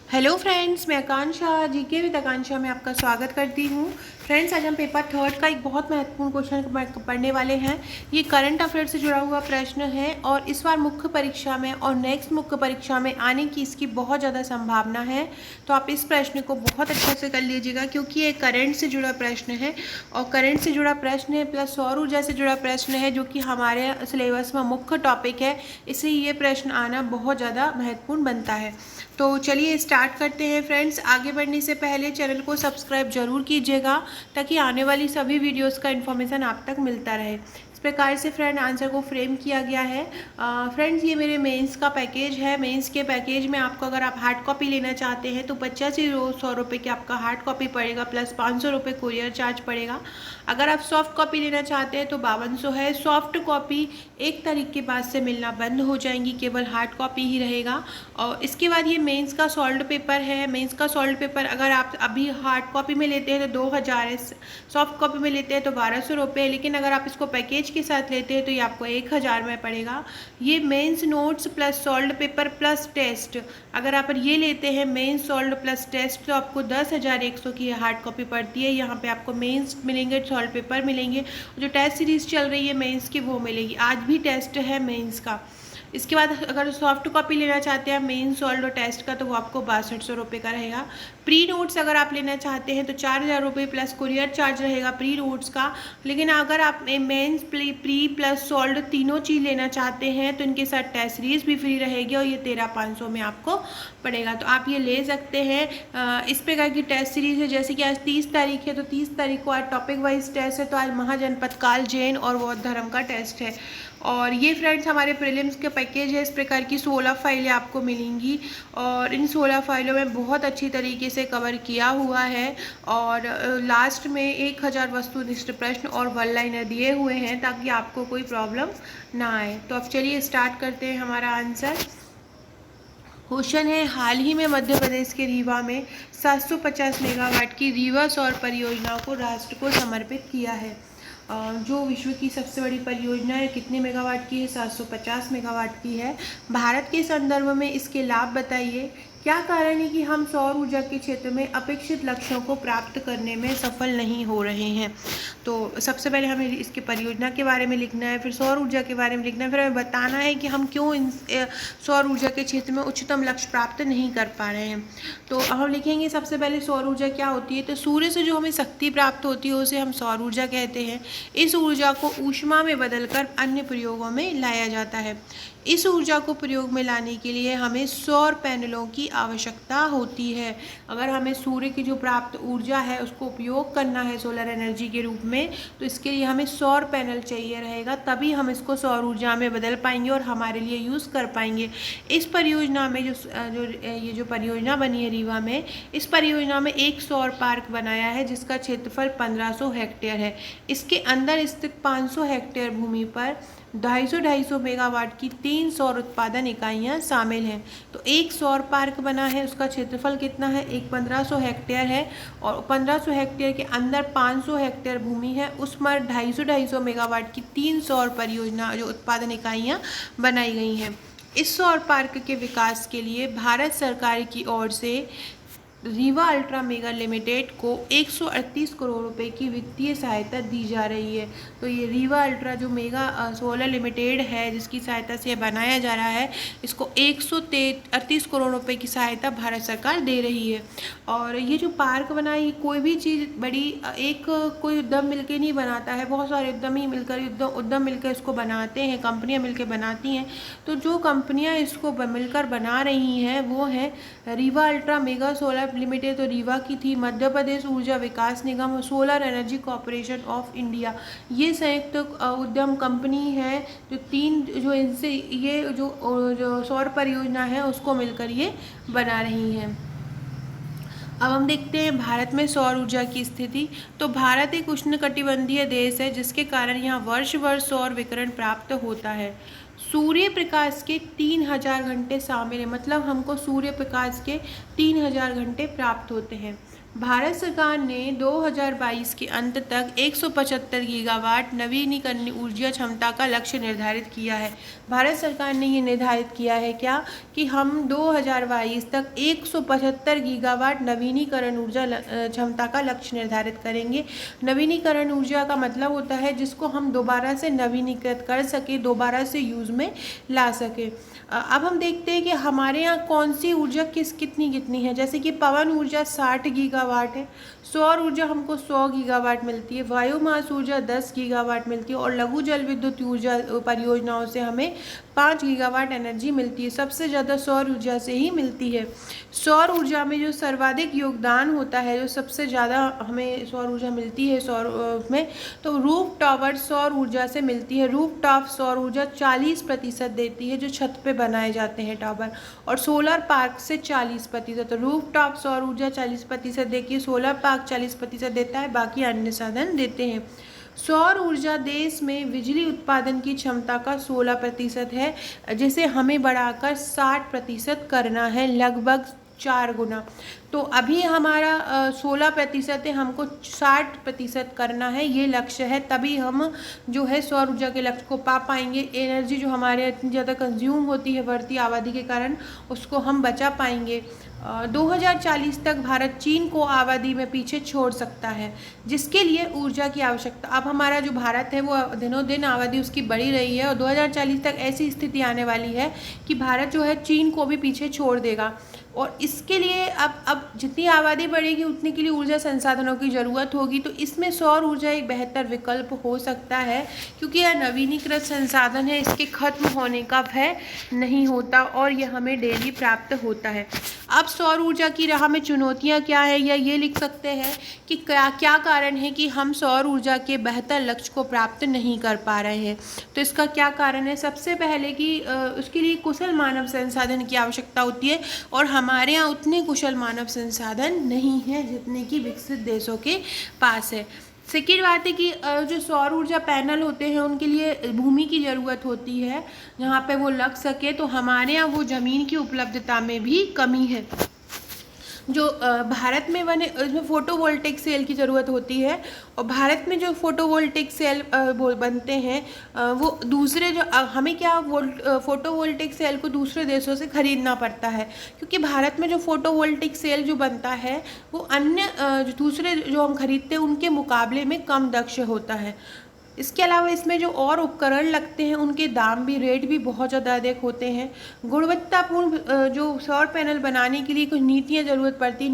Hello friends, मैं आकांक्षा GK with आकांक्षा में आपका स्वागत करती हूँ। फ्रेंड्स, आज हम पेपर थर्ड का एक बहुत महत्वपूर्ण क्वेश्चन पढ़ने वाले हैं। ये करंट अफेयर से जुड़ा हुआ प्रश्न है और इस बार मुख्य परीक्षा में और नेक्स्ट मुख्य परीक्षा में आने की इसकी बहुत ज़्यादा संभावना है। तो आप इस प्रश्न को बहुत अच्छे से कर लीजिएगा क्योंकि ये करंट से जुड़ा प्रश्न है और करंट से जुड़ा प्रश्न है प्लस सौर ऊर्जा से जुड़ा प्रश्न है जो कि हमारे सिलेबस में मुख्य टॉपिक है। इसलिए ये प्रश्न आना बहुत ज़्यादा महत्वपूर्ण बनता है। तो चलिए स्टार्ट करते हैं फ्रेंड्स। आगे बढ़ने से पहले चैनल को सब्सक्राइब जरूर कीजिएगा ताकि आने वाली सभी वीडियोस का इन्फॉर्मेशन आप तक मिलता रहे। इस प्रकार से फ्रेंड आंसर को फ्रेम किया गया है। फ्रेंड्स, ये मेरे मेंस का पैकेज है। मेंस के पैकेज में आपको अगर आप हार्ड कॉपी लेना चाहते हैं तो 85 100 रुपये की आपका हार्ड कॉपी पड़ेगा प्लस 500 रुपये कुरियर चार्ज पड़ेगा। अगर आप सॉफ्ट कॉपी लेना चाहते हैं तो 5200 है। सॉफ्ट कॉपी 1 तारीख के बाद से मिलना बंद हो जाएंगी, केवल हार्ड कॉपी ही रहेगा। और इसके बाद ये मेंस का सॉल्व पेपर है। मेंस का सॉल्व पेपर अगर आप अभी हार्ड कॉपी में लेते हैं तो 2000 है, सॉफ्ट कॉपी में लेते हैं तो 1200 रुपये, लेकिन अगर आप इसको पैकेज के साथ लेते हैं तो ये आपको 1000 में पड़ेगा। ये mains notes plus solve paper plus test, अगर आप ये लेते हैं मेंस सॉल्व प्लस टेस्ट तो आपको 10,100 की हार्ड कॉपी पड़ती है। यहाँ पे आपको मेंस मिलेंगे, सॉल्व पेपर मिलेंगे, जो टेस्ट सीरीज चल रही है मेंस की वो मिलेगी। आज भी टेस्ट है मेंस का। इसके बाद अगर सॉफ्ट कॉपी लेना चाहते हैं मेन सॉल्व और टेस्ट का तो वो आपको 6200 रुपये का रहेगा। प्री नोट्स अगर आप लेना चाहते हैं तो 4000 रुपये प्लस कुरियर चार्ज रहेगा प्री नोट्स का। लेकिन अगर आप मेंस प्री प्लस सॉल्व तीनों चीज़ लेना चाहते हैं तो इनके साथ टेस्ट सीरीज भी फ्री रहेगी और ये 13500 में आपको पड़ेगा। तो आप ये ले सकते हैं। इस प्रकार की टेस्ट सीरीज है। जैसे कि आज 30 तारीख है तो 30 तारीख को आज टॉपिक वाइज टेस्ट है, तो आज महाजनपद काल, जैन और बौद्ध धर्म का टेस्ट है। और ये फ्रेंड्स हमारे प्रीलिम्स के पैकेज है। इस प्रकार की 16 फाइलें आपको मिलेंगी और इन 16 फाइलों में बहुत अच्छी तरीके से कवर किया हुआ है। और लास्ट में 1000 वस्तुनिष्ठ प्रश्न और वन लाइनर दिए हुए हैं ताकि आपको कोई प्रॉब्लम ना आए। तो अब चलिए स्टार्ट करते हैं हमारा आंसर। क्वेश्चन है, हाल ही में मध्य प्रदेश के रीवा में 750 मेगावाट की रीवा सौर परियोजना को राष्ट्र को समर्पित किया है। जो विश्व की सबसे बड़ी परियोजना है, कितने मेगावाट की है? 750 मेगावाट की है। भारत के संदर्भ में इसके लाभ बताइए। क्या कारण है कि हम सौर ऊर्जा के क्षेत्र में अपेक्षित लक्ष्यों को प्राप्त करने में सफल नहीं हो रहे हैं? तो सबसे पहले हमें इसके परियोजना के बारे में लिखना है, फिर सौर ऊर्जा के बारे में लिखना है, फिर हमें बताना है कि हम क्यों इन सौर ऊर्जा के क्षेत्र में उच्चतम लक्ष्य प्राप्त नहीं कर पा रहे हैं। तो हम लिखेंगे सबसे पहले सौर ऊर्जा क्या होती है। तो सूर्य से जो हमें शक्ति प्राप्त होती है उसे हम सौर ऊर्जा कहते हैं। इस ऊर्जा को ऊष्मा में बदलकर अन्य प्रयोगों में लाया जाता है। इस ऊर्जा को प्रयोग में लाने के लिए हमें सौर पैनलों की आवश्यकता होती है। अगर हमें सूर्य की जो प्राप्त ऊर्जा है उसको उपयोग करना है सोलर एनर्जी के रूप में, तो इसके लिए हमें सौर पैनल चाहिए रहेगा, तभी हम इसको सौर ऊर्जा में बदल पाएंगे और हमारे लिए यूज़ कर पाएंगे। इस परियोजना में ये जो परियोजना बनी है रीवा में, इस परियोजना में एक सौर पार्क बनाया है जिसका क्षेत्रफल 1500 हेक्टेयर है। इसके अंदर स्थित 500 हेक्टेयर भूमि पर 250 मेगावाट की 3 सौर उत्पादन इकाइयाँ शामिल हैं। तो एक सौर पार्क बना है, उसका क्षेत्रफल कितना है? एक 1500 हेक्टेयर है और 1500 हेक्टेयर के अंदर 500 हेक्टेयर भूमि है, उस पर 250 मेगावाट की 3 सौर परियोजना जो उत्पादन इकाइयाँ बनाई गई हैं। इस सौर पार्क के विकास के लिए भारत सरकार की ओर से रीवा अल्ट्रा मेगा लिमिटेड को 138 करोड़ रुपए की वित्तीय सहायता दी जा रही है। तो ये रीवा अल्ट्रा जो मेगा सोलर लिमिटेड है जिसकी सहायता से बनाया जा रहा है, इसको 138 करोड़ रुपए की सहायता भारत सरकार दे रही है। और ये जो पार्क बना है, कोई भी चीज़ बड़ी एक कोई उद्यम मिलकर नहीं बनाता है, बहुत सारे उद्यमी मिलकर उद्यम मिलकर इसको बनाते हैं, कंपनियाँ मिलकर बनाती हैं। तो जो कंपनियाँ इसको मिलकर बना रही हैं वो है Rewa ultra mega solar limited, तो रीवा की थी। Madhya Pradesh Urja Vikas Nigam, solar energy corporation of India, ये संयुक्त उद्यम कंपनी है जो तीन जो इनसे ये जो सौर परियोजना है उसको मिलकर ये बना रही हैं। अब हम देखते हैं भारत में सौर ऊर्जा की स्थिति। तो भारत एक उष्णकटिबंधीय देश है जिसके कारण यहाँ वर्ष सौर विकिरण प्राप्त होता है। सूर्य प्रकाश के 3000 घंटे शामिल है, मतलब हमको सूर्य प्रकाश के 3000 घंटे प्राप्त होते हैं। भारत सरकार ने 2022 के अंत तक 175 गीगावाट नवीनीकरणीय ऊर्जा क्षमता का लक्ष्य निर्धारित किया है। भारत सरकार ने ये निर्धारित किया है क्या कि हम 2022 तक 175 गीगावाट नवीनीकरण ऊर्जा क्षमता का लक्ष्य निर्धारित करेंगे। नवीनीकरण ऊर्जा का मतलब होता है जिसको हम दोबारा से नवीनीकृत कर सके, दोबारा से यूज़ में ला सके। अब हम देखते हैं कि हमारे यहाँ कौन सी ऊर्जा कितनी है। जैसे कि पवन ऊर्जा 60 गीगावाट है, सौर ऊर्जा हमको 100 गीगावाट मिलती है, बायोमास ऊर्जा 10 गीगावाट मिलती है और लघु जल विद्युत ऊर्जा परियोजनाओं से हमें 5 गीगावाट एनर्जी मिलती है। सबसे ज़्यादा सौर ऊर्जा से ही मिलती है। सौर ऊर्जा में जो सर्वाधिक योगदान होता है, जो सबसे ज़्यादा हमें सौर ऊर्जा मिलती है सौर में, तो रूफ टॉवर सौर ऊर्जा से मिलती है। रूफ टॉप सौर ऊर्जा 40% देती है, जो छत पे बनाए जाते हैं टावर, और सोलर पार्क से 40%। तो रूफ टॉप सौर ऊर्जा 40% देखिए, सोलर पार्क 40% देता है, बाकी अन्य साधन देते हैं। सौर ऊर्जा देश में बिजली उत्पादन की क्षमता का 16% है, जिसे हमें बढ़ाकर 60% करना है, लगभग 4 गुना। तो अभी हमारा 16% है, हमको 60% करना है, ये लक्ष्य है। तभी हम जो है सौर ऊर्जा के लक्ष्य को पा पाएंगे। एनर्जी जो हमारे इतनी ज़्यादा कंज्यूम होती है बढ़ती आबादी के कारण, उसको हम बचा पाएंगे। 2040 तक भारत चीन को आबादी में पीछे छोड़ सकता है, जिसके लिए ऊर्जा की आवश्यकता। अब हमारा जो भारत है वो दिनों दिन आबादी उसकी बढ़ी रही है और 2040 तक ऐसी स्थिति आने वाली है कि भारत जो है चीन को भी पीछे छोड़ देगा। और इसके लिए अब जितनी आबादी बढ़ेगी उतने के लिए ऊर्जा संसाधनों की ज़रूरत होगी। तो इसमें सौर ऊर्जा एक बेहतर विकल्प हो सकता है, क्योंकि यह नवीनीकृत संसाधन है, इसके खत्म होने का भय नहीं होता और यह हमें डेली प्राप्त होता है। अब सौर ऊर्जा की राह में चुनौतियां क्या है, या ये लिख सकते हैं कि क्या कारण है कि हम सौर ऊर्जा के बेहतर लक्ष्य को प्राप्त नहीं कर पा रहे हैं। तो इसका क्या कारण है? सबसे पहले कि उसके लिए कुशल मानव संसाधन की आवश्यकता होती है और हमारे यहाँ उतने कुशल मानव संसाधन नहीं है जितने कि विकसित देशों के पास है। सेकेंड बात है कि जो सौर ऊर्जा पैनल होते हैं उनके लिए भूमि की ज़रूरत होती है जहाँ पे वो लग सके। तो हमारे यहाँ वो ज़मीन की उपलब्धता में भी कमी है। जो भारत में बने उसमें फोटोवोल्टिक सेल की ज़रूरत होती है, और भारत में जो फोटोवोल्टिक सेल बनते हैं वो दूसरे जो हमें क्या फोटोवोल्टिक सेल को दूसरे देशों से ख़रीदना पड़ता है, क्योंकि भारत में जो फोटोवोल्टिक सेल जो बनता है वो अन्य जो दूसरे जो हम खरीदते हैं उनके मुकाबले में कम दक्ष होता है। इसके अलावा इसमें जो और उपकरण लगते हैं उनके दाम भी, रेट भी बहुत ज़्यादा अधिक होते हैं। गुणवत्तापूर्ण जो सौर पैनल बनाने के लिए कुछ नीतियाँ ज़रूरत पड़ती है।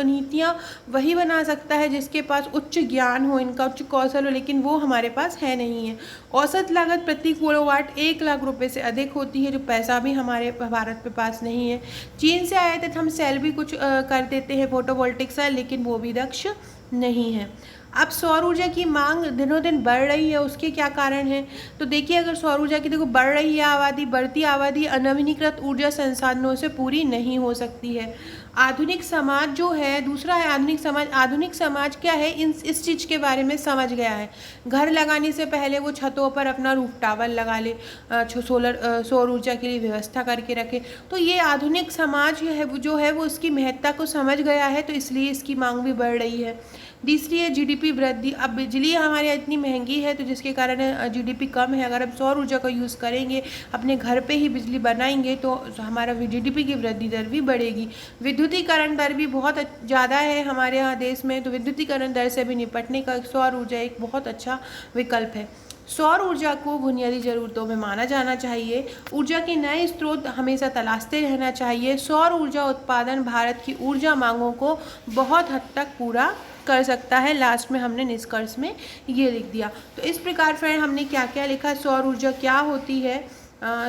नीतियाँ वही बना सकता है जिसके पास उच्च ज्ञान हो, इनका उच्च कौशल हो, लेकिन वो हमारे पास है नहीं है। औसत लागत प्रति किलोवाट 1 लाख रुपये से अधिक होती है, जो पैसा भी हमारे भारत के पास नहीं है। चीन से आयातित हम सेल भी कुछ कर देते हैं फोटोवोल्टिक सेल, लेकिन वो भी दक्ष नहीं है। अब सौर ऊर्जा की मांग दिनों दिन बढ़ रही है, उसके क्या कारण हैं? तो देखिए, अगर सौर ऊर्जा की बढ़ रही है आबादी, बढ़ती आबादी अनवीनीकृत ऊर्जा संसाधनों से पूरी नहीं हो सकती है। आधुनिक समाज जो है, दूसरा है आधुनिक समाज। आधुनिक समाज क्या है, इस चीज़ के बारे में समझ गया है। घर लगाने से पहले वो छतों पर अपना रूफ टावर लगा ले, सौर ऊर्जा के लिए व्यवस्था करके रखे। तो ये आधुनिक समाज जो है वो उसकी महत्ता को समझ गया है, तो इसलिए इसकी मांग भी बढ़ रही है। तीसरी है जीडीपी वृद्धि। अब बिजली हमारे यहाँ इतनी महंगी है तो जिसके कारण जीडीपी कम है। अगर हम सौर ऊर्जा का यूज़ करेंगे, अपने घर पे ही बिजली बनाएंगे, तो हमारा जीडीपी की वृद्धि दर भी बढ़ेगी। विद्युतीकरण दर भी बहुत ज़्यादा है हमारे यहाँ देश में, तो विद्युतीकरण दर से भी निपटने का सौर ऊर्जा एक बहुत अच्छा विकल्प है। सौर ऊर्जा को बुनियादी ज़रूरतों में माना जाना चाहिए। ऊर्जा के नए स्रोत हमेशा तलाशते रहना चाहिए। सौर ऊर्जा उत्पादन भारत की ऊर्जा मांगों को बहुत हद तक पूरा कर सकता है। लास्ट में हमने निष्कर्ष में ये लिख दिया। तो इस प्रकार फ्रेंड हमने क्या क्या लिखा, सौर ऊर्जा क्या होती है,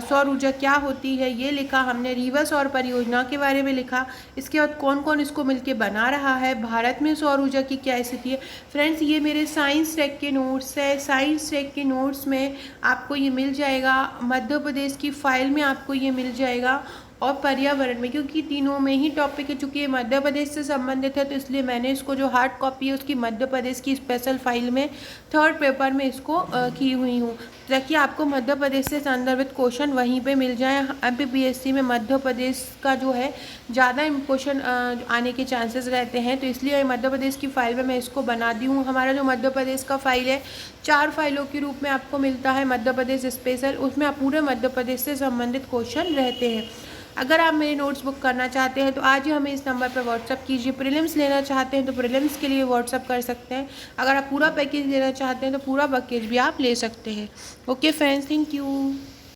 सौर ऊर्जा क्या होती है ये लिखा हमने। रीवा सौर परियोजना के बारे में लिखा। इसके बाद कौन कौन इसको मिलके बना रहा है, भारत में सौर ऊर्जा की क्या स्थिति है। फ्रेंड्स, ये मेरे साइंस ट्रैक के नोट्स है। साइंस ट्रैक के नोट्स में आपको ये मिल जाएगा, मध्य प्रदेश की फाइल में आपको ये मिल जाएगा। और पर्यावरण में, क्योंकि तीनों में ही टॉपिक है। चूँकि ये मध्य प्रदेश से संबंधित है तो इसलिए मैंने इसको जो हार्ड कॉपी है उसकी मध्य प्रदेश की स्पेशल फाइल में थर्ड पेपर में इसको की हुई हूँ, ताकि आपको मध्य प्रदेश से संदर्भित क्वेश्चन वहीं पे मिल जाए। MPPSC में मध्य प्रदेश का जो है ज़्यादा क्वेश्चन आने के चांसेस रहते हैं, तो इसलिए मध्य प्रदेश की फाइल में मैं इसको बना दी हूँ। हमारा जो मध्य प्रदेश का फाइल है 4 फाइलों के रूप में आपको मिलता है, मध्य प्रदेश स्पेशल, उसमें आप पूरे मध्य प्रदेश से संबंधित क्वेश्चन रहते हैं। अगर आप मेरी नोट्स बुक करना चाहते हैं तो आज ही हमें इस नंबर पर व्हाट्सअप कीजिए। प्रीलिम्स लेना चाहते हैं तो प्रीलिम्स के लिए व्हाट्सअप कर सकते हैं। अगर आप पूरा पैकेज लेना चाहते हैं तो पूरा पैकेज भी आप ले सकते हैं। Okay friends, thank you.